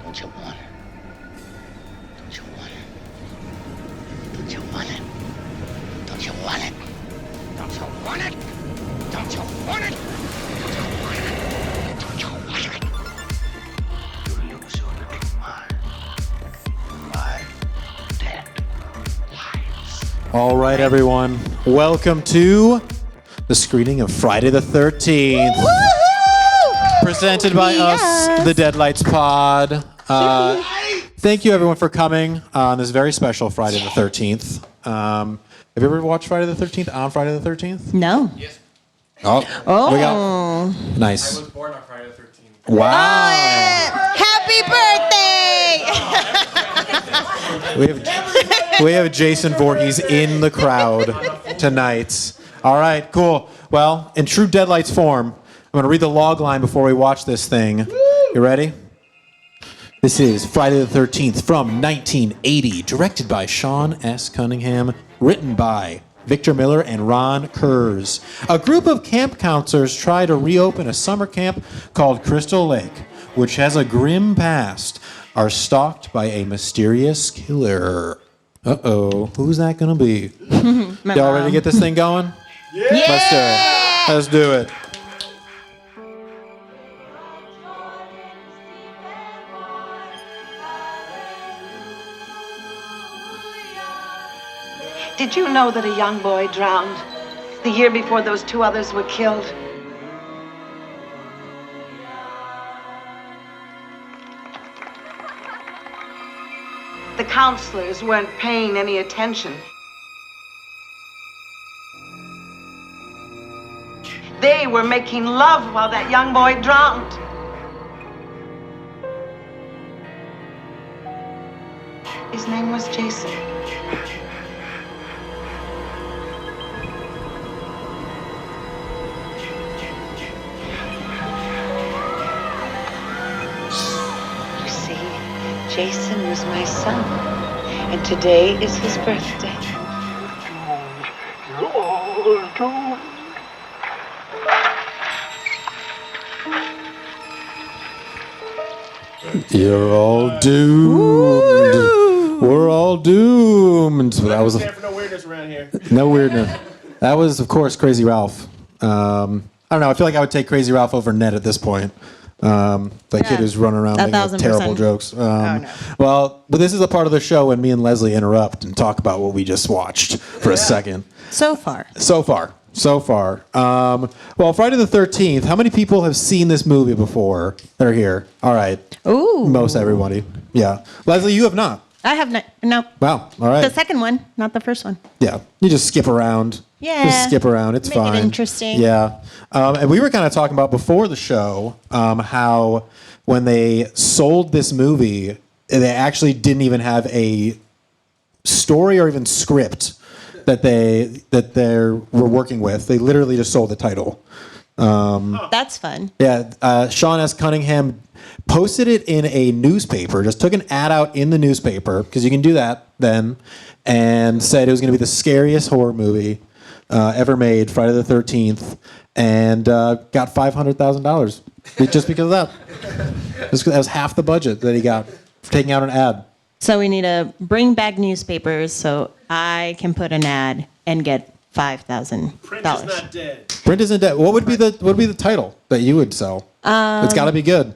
Don't you want it? Don't you want it? Don't you want it? Don't you want it? Don't you want it? Don't you want it? Don't you want it? You lose your little mind. 5 dead lives. All right, everyone. Welcome to the screening of Friday the 13th. Presented by us, the Deadlights pod. Thank you, everyone, for coming on this very special Friday the 13th. Have you ever watched Friday the 13th on Friday the 13th? No. Yes. Oh. We got, nice. I was born on Friday the 13th. Wow. Happy birthday! We have Jason Voorhees in the crowd tonight. All right, cool. Well, in true Deadlights form, I'm going to read the log line before we watch this thing. You ready? This is Friday the 13th from 1980, directed by Sean S. Cunningham, written by Victor Miller and Ron Kurz. A group of camp counselors try to reopen a summer camp called Crystal Lake, which has a grim past, are stalked by a mysterious killer. Uh-oh, who's that going to be? Y'all ready to get this thing going? Yeah! Let's do it. Did you know that a young boy drowned the year before those 2 others were killed? The counselors weren't paying any attention. They were making love while that young boy drowned. His name was Jason. You see, Jason was my son, and today is his birthday. You're all doomed. We're all doomed. That was Stand for no weirdness around here. no weirdness. That was, of course, Crazy Ralph. I don't know. I feel like I would take Crazy Ralph over Ned at this point. That kid who's running around making 1,000%. terrible jokes. No. Well, but this is the part of the show when me and Leslie interrupt and talk about what we just watched for a second. So far. So far. Well, Friday the 13th, how many people have seen this movie before that are here? All right. Ooh. Most everybody. Yeah. Leslie, you have not. I have no. Wow. All right. The second one, not the first one. Yeah. You just skip around. Yeah. Just skip around. It's Make it fine. interesting. Yeah. And we were kind of talking about before the show how when they sold this movie, they actually didn't even have a story or even script that they were working with. They literally just sold the title. That's fun. Yeah, Sean S. Cunningham posted it in a newspaper, just took an ad out in the newspaper, because you can do that then, and said it was going to be the scariest horror movie ever made, Friday the 13th, and got $500,000 just because of that. That was half the budget that he got for taking out an ad. So we need to bring back newspapers so I can put an ad and get $5,000. Print is not dead. Print isn't dead. What would be the title that you would sell? It's got to be good.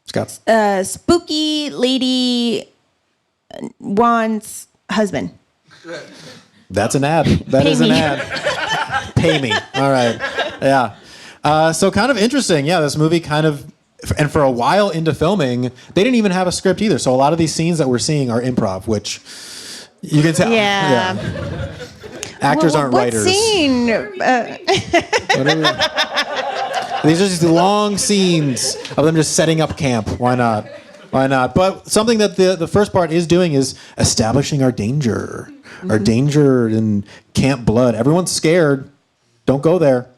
It's got Spooky lady wants husband. That's an ad. That Pay is me. an ad. Pay me. All right. Yeah. So kind of interesting. Yeah, this movie kind of, and for a while into filming, they didn't even have a script either. So a lot of these scenes that we're seeing are improv, which you can tell. Yeah. Actors aren't what writers. scene? These are just long scenes of them just setting up camp. Why not? Why not? But something that the first part is doing is establishing our danger. Our danger in Camp Blood. Everyone's scared. Don't go there.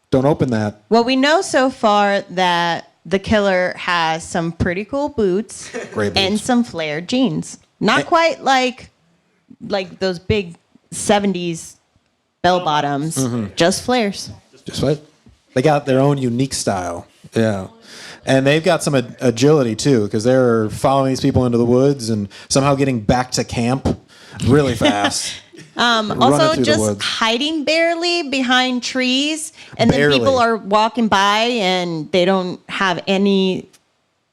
Don't open that. Well, we know so far that the killer has some pretty cool boots, Great boots. and some flared jeans. Not quite like those big 70s bell bottoms, just flares. Just what? They got their own unique style. Yeah. And they've got some agility too, because they're following these people into the woods and somehow getting back to camp really fast. Also, through the just woods. hiding barely behind trees, and Barely. then people are walking by and they don't have any.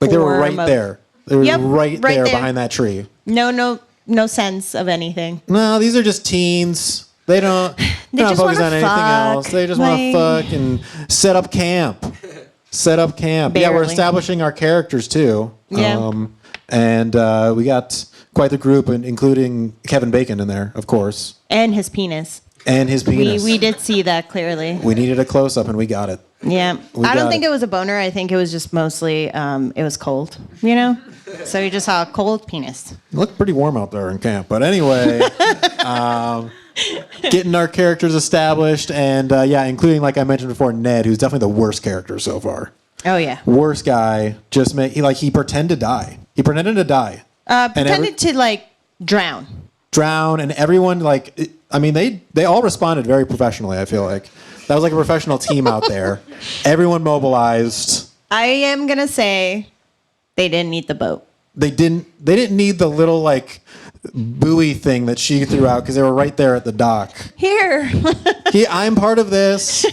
Like they were form right of- there. They were Yep, right right there there. behind that tree. No sense of anything. No, these are just teens. They're not just focused wanna on anything fuck, else. They just want to like- fuck and set up camp. Set up camp. Yeah, we're Barely. establishing our characters too. Yeah. And we got quite the group, including Kevin Bacon in there, of course, And his penis. and his penis. We did see that clearly. We needed a close up, and we got it. Yeah. We I don't got think it. it was a boner. I think it was just mostly it was cold, you know? So you just saw a cold penis. It looked pretty warm out there in camp, but anyway, getting our characters established, and including, like I mentioned before, Ned, who's definitely the worst character so far. Oh yeah. Worst guy. He pretended to die. He pretended to die. Pretended to like drown. Drown, and everyone they all responded very professionally. I feel like that was like a professional team out there. Everyone mobilized. I am gonna say they didn't need the boat. They didn't need the little like buoy thing that she threw out because they were right there at the dock. Here, I'm part of this.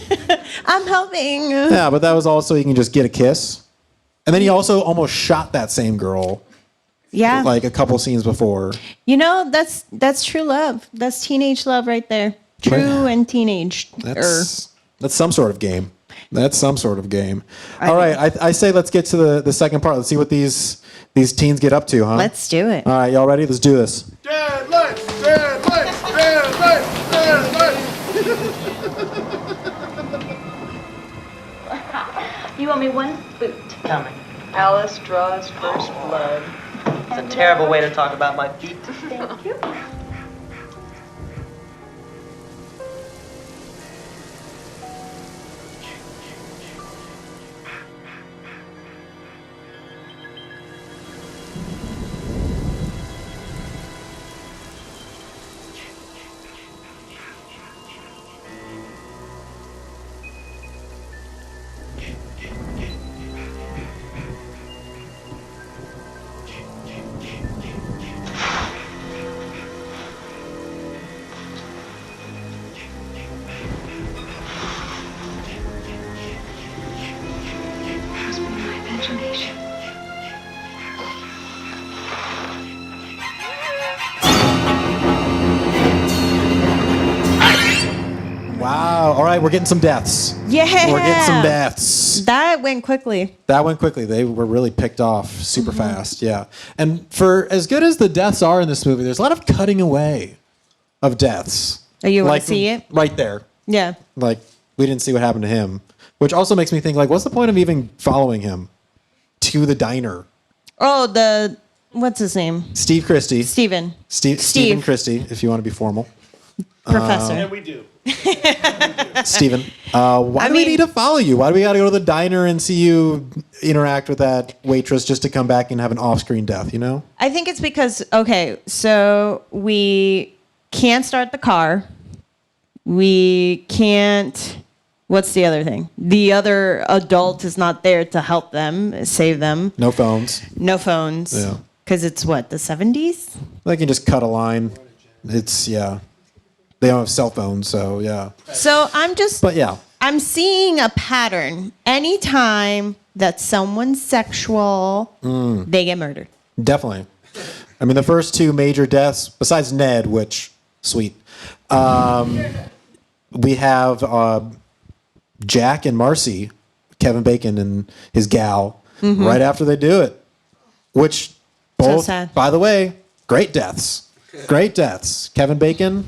I'm helping. Yeah, but that was also you can just get a kiss. And then he also almost shot that same girl Yeah. like a couple scenes before. You know, that's true love. That's teenage love right there. True and teenage. That's some sort of game. That's some sort of game. All right, I say let's get to the second part. Let's see what these teens get up to, huh? Let's do it. All right, y'all ready? Let's do this. Deadlights! Deadlights! Deadlights! Deadlights! You owe me one boot. Coming. Alice draws first blood. It's a terrible way to talk about my feet. Thank you. Must be my imagination. Wow. All right, we're getting some deaths. Yeah. We're getting some deaths. That went quickly. That went quickly. They were really picked off super fast. Yeah. And for as good as the deaths are in this movie, there's a lot of cutting away of deaths. Oh, you want Like, to see it? Right there. Yeah. Like, we didn't see what happened to him. Which also makes me think, like, what's the point of even following him to the diner? Oh, what's his name? Steve Christie. Steven. Stephen Christie, if you want to be formal. Professor. And we do. Steven. Why do we mean- need to follow you? Why do we got to go to the diner and see you interact with that waitress just to come back and have an off-screen death, you know? I think it's because, okay, so we can't start the car. We can't, what's the other thing? The other adult is not there to help them, save them. No phones. No phones. Yeah. Because it's what, the 70s? They can just cut a line. They don't have cell phones, so yeah. So But yeah. I'm seeing a pattern. Anytime that someone's sexual, they get murdered. Definitely. I mean, the first two major deaths, besides Ned, which, sweet, we have Jack and Marcy, Kevin Bacon and his gal, right after they do it. Which both, sad. by the way, great deaths. Great deaths. Kevin Bacon,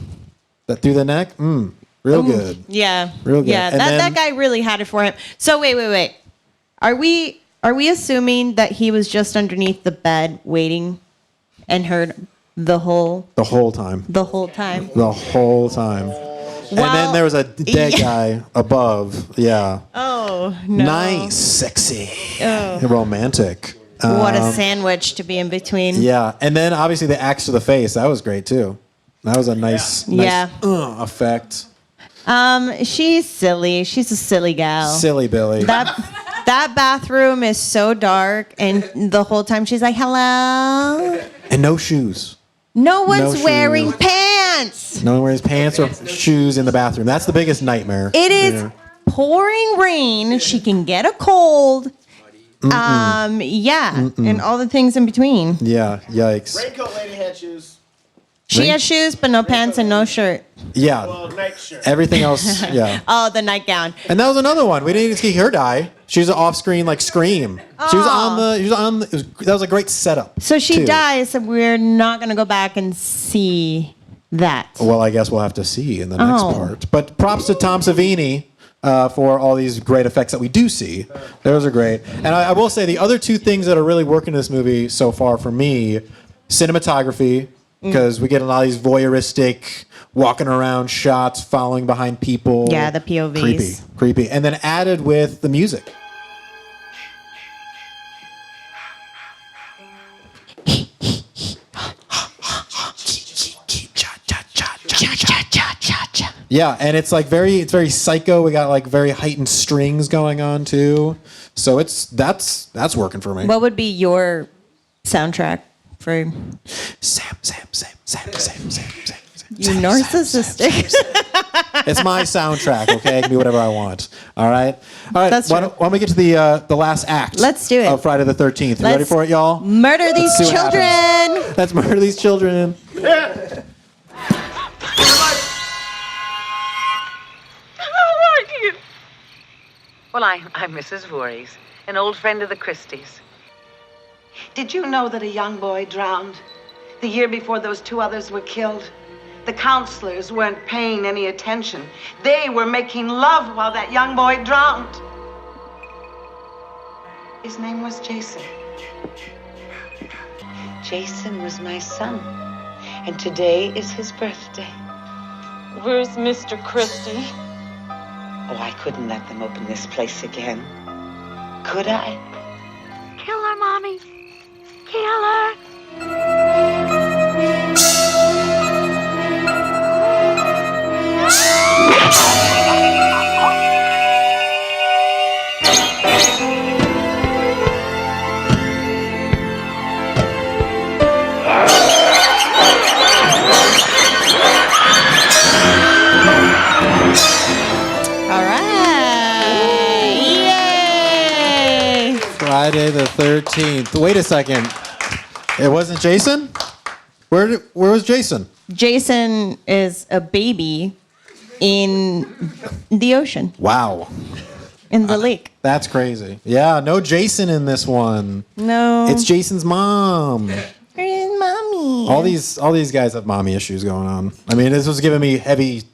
that through the neck, real good. Yeah. Real good. Yeah, And then- that guy really had it for him. So wait. Are we assuming that he was just underneath the bed waiting and heard the whole The whole time. time? The whole time. And then there was a dead guy above. Yeah. Oh no. Nice, sexy, Oh. romantic. What a sandwich to be in between. Yeah, and then obviously the axe to the face. That was great too. That was a nice Yeah. effect. She's silly. She's a silly gal. Silly Billy. That That bathroom is so dark, and the whole time she's like, "Hello." And no shoes. No one's shoes. wearing pants. No one wears pants or shoes in the bathroom. That's the biggest nightmare. It is Yeah. pouring rain. She can get a cold. Yeah, and all the things in between. Yeah, yikes. Raincoat lady had shoes. She has shoes, but no pants and no shirt. Yeah. Well, night shirt. Everything else, yeah. Oh, the nightgown. And that was another one. We didn't even see her die. She was off-screen like Scream. She was on the. That was a great setup. So she too. dies, and we're not going to go back and see that. Well, I guess we'll have to see in the next Oh. part. But props to Tom Savini for all these great effects that we do see. Those are great. And I will say the other two things that are really working in this movie so far for me, cinematography, because we get a lot of these voyeuristic walking around shots, following behind people. Yeah, the POVs. Creepy. And then added with the music. Yeah, and it's like very psycho. We got like very heightened strings going on too. So that's working for me. What would be your soundtrack for Sam. you narcissistic? It's my soundtrack, okay? It can be whatever I want. All right? That's Why true. don't we get to the last act? Let's do it. Of Friday the 13th. You ready Let's for it, y'all? Murder these see what children. happens. Let's murder these children. How are you? Well, I'm Mrs. Voorhees, an old friend of the Christies. Did you know that a young boy drowned the year before those two others were killed? The counselors weren't paying any attention. They were making love while that young boy drowned. His name was Jason. Jason was my son, and today is his birthday. Where's Mr. Christie? Oh, I couldn't let them open this place again. Could I? Kill her, Mommy. Kill her. All right. Yay. Friday the 13th. Wait a second. It wasn't Jason? Where was Jason? Jason is a baby in the ocean, Wow. in the lake. That's crazy. Yeah, no Jason in this one. No. It's Jason's mom. Where's Mommy? All these guys have mommy issues going on. I mean, this was giving me heavy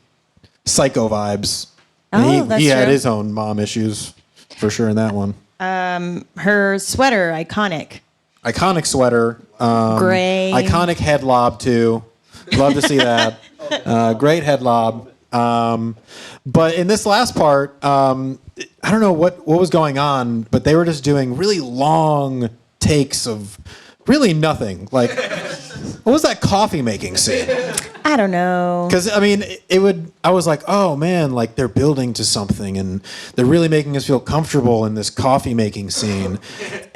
psycho vibes. And Oh, that's he had true. his own mom issues for sure in that one. Her sweater, iconic. Iconic sweater. Gray. Iconic head lob too. Love to see that. Great head lob. But in this last part, I don't know what was going on, but they were just doing really long takes of really nothing. Like, what was that coffee making scene? I don't know. Because I mean, I was like, oh man, like they're building to something, and they're really making us feel comfortable in this coffee making scene,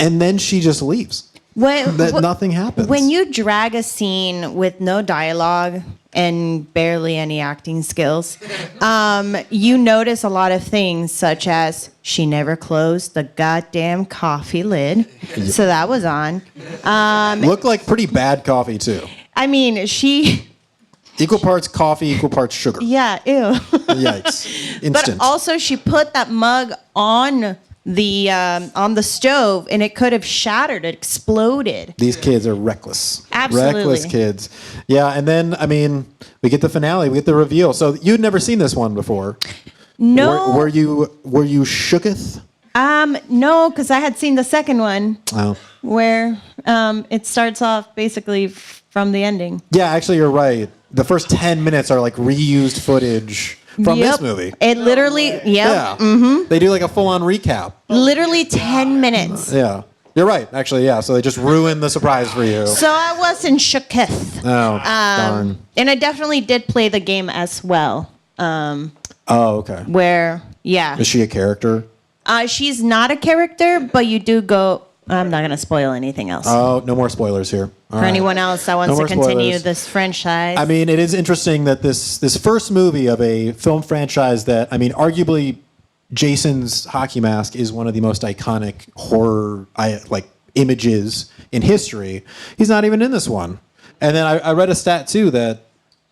and then she just leaves. Nothing happens. When you drag a scene with no dialogue and barely any acting skills, you notice a lot of things, such as she never closed the goddamn coffee lid, so that was on. Looked like pretty bad coffee too. I mean, she. Equal parts coffee, equal parts sugar. Yeah, ew. Yikes! Instant. But also, she put that mug on the stove, and it could have shattered. It exploded. These kids are reckless. Absolutely. Reckless kids. Yeah, and then I mean, we get the finale, we get the reveal. So you'd never seen this one before. No. Were you shooketh? No, because I had seen the second one Oh. where it starts off basically from the ending. Yeah, actually, you're right. The first 10 minutes are like reused footage from this movie. It literally, yep. Yeah. Mm-hmm. They do like a full-on recap. Literally 10 minutes. Yeah. You're right, actually, yeah. So they just ruined the surprise for you. So I wasn't shooketh. Oh, darn. And I definitely did play the game as well. Oh, okay. Where, yeah. Is she a character? She's not a character, but you do go. I'm not going to spoil anything else. Oh, no more spoilers here. All For right. anyone else that wants No to more continue spoilers. this franchise. I mean, it is interesting that this first movie of a film franchise that, I mean, arguably Jason's hockey mask is one of the most iconic horror images in history. He's not even in this one. And then I read a stat too that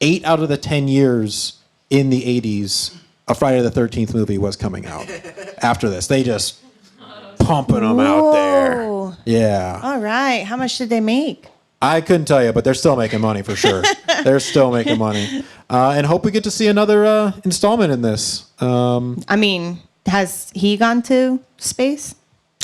8 out of the 10 years in the 80s, a Friday the 13th movie was coming out. After this, they just pumping them out there. Whoa. Yeah. All right. How much did they make? I couldn't tell you, but they're still making money for sure. They're still making money. And hope we get to see another installment in this. I mean, has he gone to space?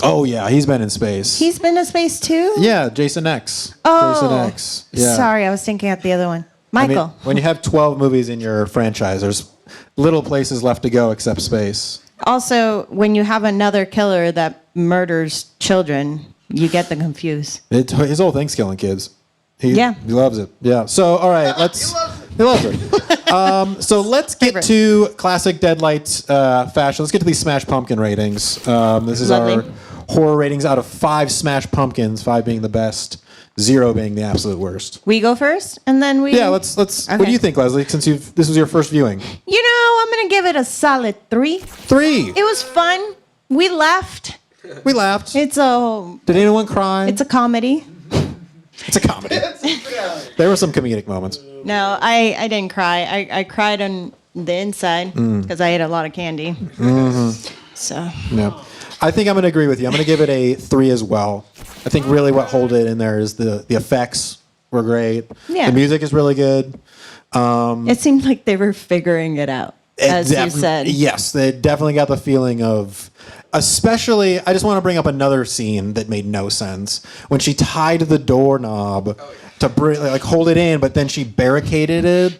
Oh, yeah, he's been in space. He's been to space too? Yeah, Jason X. Oh, Jason X. Yeah. Sorry, I was thinking of the other one. I mean, Michael. when you have 12 movies in your franchise, there's little places left to go except space. Also, when you have another killer that murders children, you get them confused. His whole thing's killing kids. He loves it. Yeah. So, all right, he loves it. So let's get Favorite. to classic Deadlights fashion. Let's get to these Smash Pumpkin ratings. This is Lovely. our horror ratings out of 5 Smash Pumpkins, 5 being the best, 0 being the absolute worst. We go first, and then we. Yeah, let's. What Okay. do you think, Leslie? Since this was your first viewing, You know, I'm gonna give it a solid 3. 3. It was fun. We laughed. We laughed. It's a Did anyone cry? it's a comedy. It's a comedy. There were some comedic moments. No, I didn't cry. I cried on the inside because I ate a lot of candy. So Yeah. I think I'm going to agree with you. I'm going to give it a 3 as well. I think really what hold it in there is the effects were great. Yeah. The music is really good. it seemed like they were figuring it out, as you said. Yes, they definitely got the feeling of, especially, I just want to bring up another scene that made no sense. When she tied the doorknob to hold it in, but then she barricaded it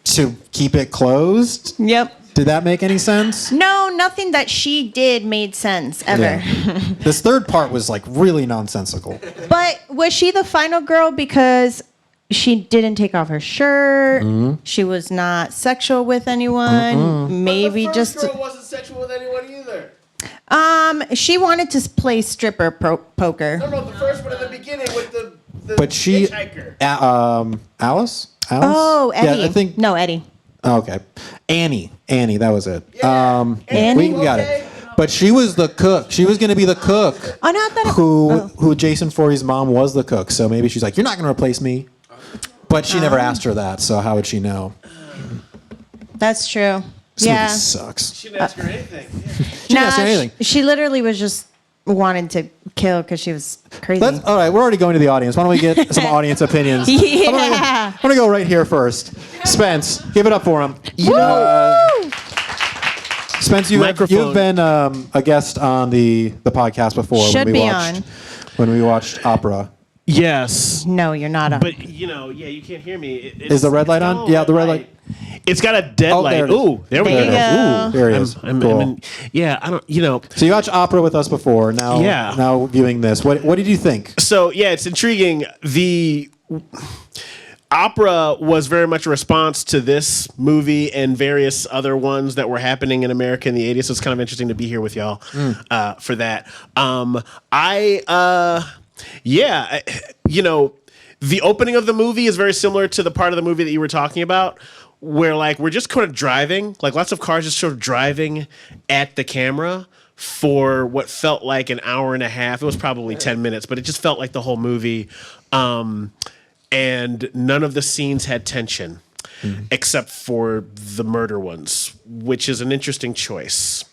to keep it closed. Yep. Did that make any sense? No, nothing that she did made sense ever. Yeah. This third part was really nonsensical. But was she the final girl because she didn't take off her shirt? She was not sexual with anyone. Maybe the just first girl wasn't sexual with anyone either. she wanted to play stripper poker. No, the first one in the beginning with the But she, hitchhiker. Alice? Oh, Eddie. Yeah, I think. No, Eddie. Oh, okay, Annie, that was it. Yeah. Annie? We got it. But she was the cook. She was going to be the cook. Oh, no, I thought Who Jason Voorhees' mom was the cook. So maybe she's like, "You're not going to replace me." But she never asked her that. So how would she know? That's true. This yeah. movie sucks. She didn't ask her anything. She didn't ask her anything. She literally was just wanted to kill because she was crazy. All right, we're already going to the audience. Why don't we get some audience opinions? Yeah. I'm going to go right here first. Spence, give it up for him. Spence, you've been a guest on the podcast before. Should be on. When we watched opera. Yes. No, you're not on. But, you can't hear me. Is the red light on? Yeah, the red light. It's got a dead Oh, light. there it is. Ooh, there we There go. you go. Ooh, there he is. Cool. I don't, So you watched opera with us before. Now, Yeah. now viewing this, what did you think? So, yeah, it's intriguing. The opera was very much a response to this movie and various other ones that were happening in America in the 80s. So it's kind of interesting to be here with y'all for that. The opening of the movie is very similar to the part of the movie that you were talking about, where we're just kind of driving, lots of cars just sort of driving at the camera for what felt like an hour and a half. It was probably 10 minutes, but it just felt like the whole movie. And none of the scenes had tension except for the murder ones, which is an interesting choice.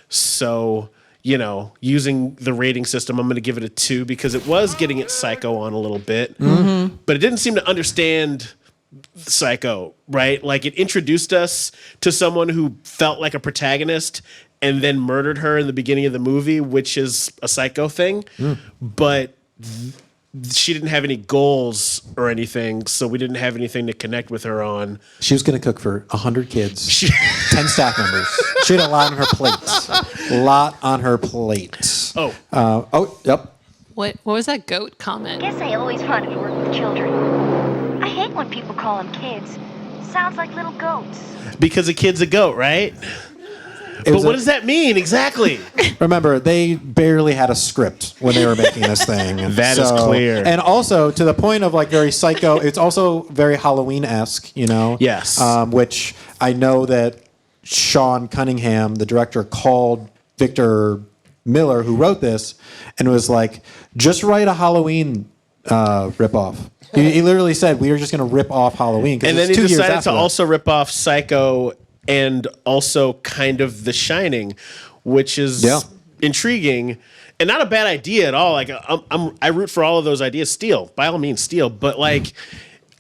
So, using the rating system, I'm going to give it a 2 because it was getting its Psycho on a little bit, but it didn't seem to understand Psycho, right? It introduced us to someone who felt like a protagonist and then murdered her in the beginning of the movie, which is a Psycho thing. But she didn't have any goals or anything, so we didn't have anything to connect with her on. She was going to cook for 100 kids, 10 staff members. She had a lot on her plate. Yep. What was that goat comment? Guess I always wanted to work with children. I hate when people call them kids. Sounds like little goats. Because a kid's a goat, right? But what does that mean exactly? Remember, they barely had a script when they were making this thing. That is clear. And also, to the point of like very psycho, it's also very Halloween-esque, you know? Yes. Which I know that Sean Cunningham, the director, called Victor Miller, who wrote this, and was like, just write a Halloween ripoff. He literally said, we are just going to rip off Halloween. And then it's he 2 years decided after to that. also rip off Psycho and also kind of The Shining, which is intriguing and not a bad idea at all. Like I root for all of those ideas. Steal, by all means, steal. But like,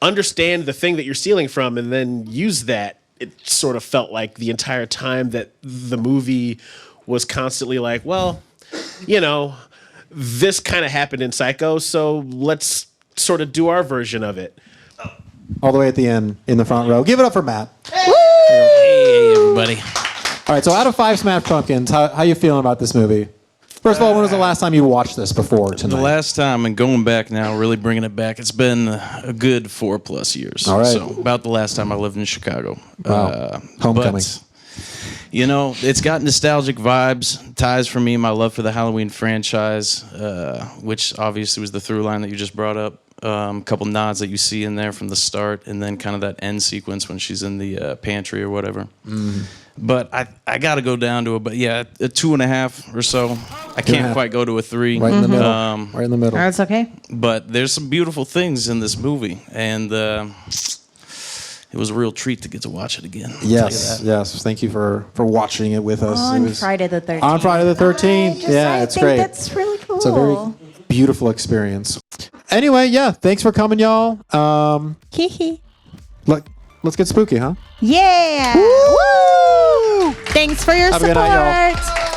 understand the thing that you're stealing from, and then use that. It sort of felt like the entire time that the movie was constantly like, well, you know, this kind of happened in Psycho, so let's sort of do our version of it. All the way at the end, in the front row. Give it up for Matt. Hey, everybody. All right, so out of 5 Smash Pumpkins, how you feeling about this movie? First of all, when was the last time you watched this before tonight? The last time, and going back now, really bringing it back, it's been a good 4+ years. All right. So about the last time I lived in Chicago. Wow. Homecoming. But, you know, it's got nostalgic vibes, ties for me, my love for the Halloween franchise, which obviously was the through line that you just brought up. A couple nods that you see in there from the start, and then kind of that end sequence when she's in the pantry or whatever. But I got to go down to a 2.5 or so. I can't quite go to a 3. Right in the middle. Right in the middle. That's okay. But there's some beautiful things in this movie, and it was a real treat to get to watch it again. Yes. Thank you for watching it with us. On Friday the 13th. On Friday the 13th. I It's think great. That's really cool. It's a very beautiful experience. Anyway, thanks for coming, y'all. Let's get spooky, huh? Yeah. Woo! Thanks for your Have a good night, y'all. support.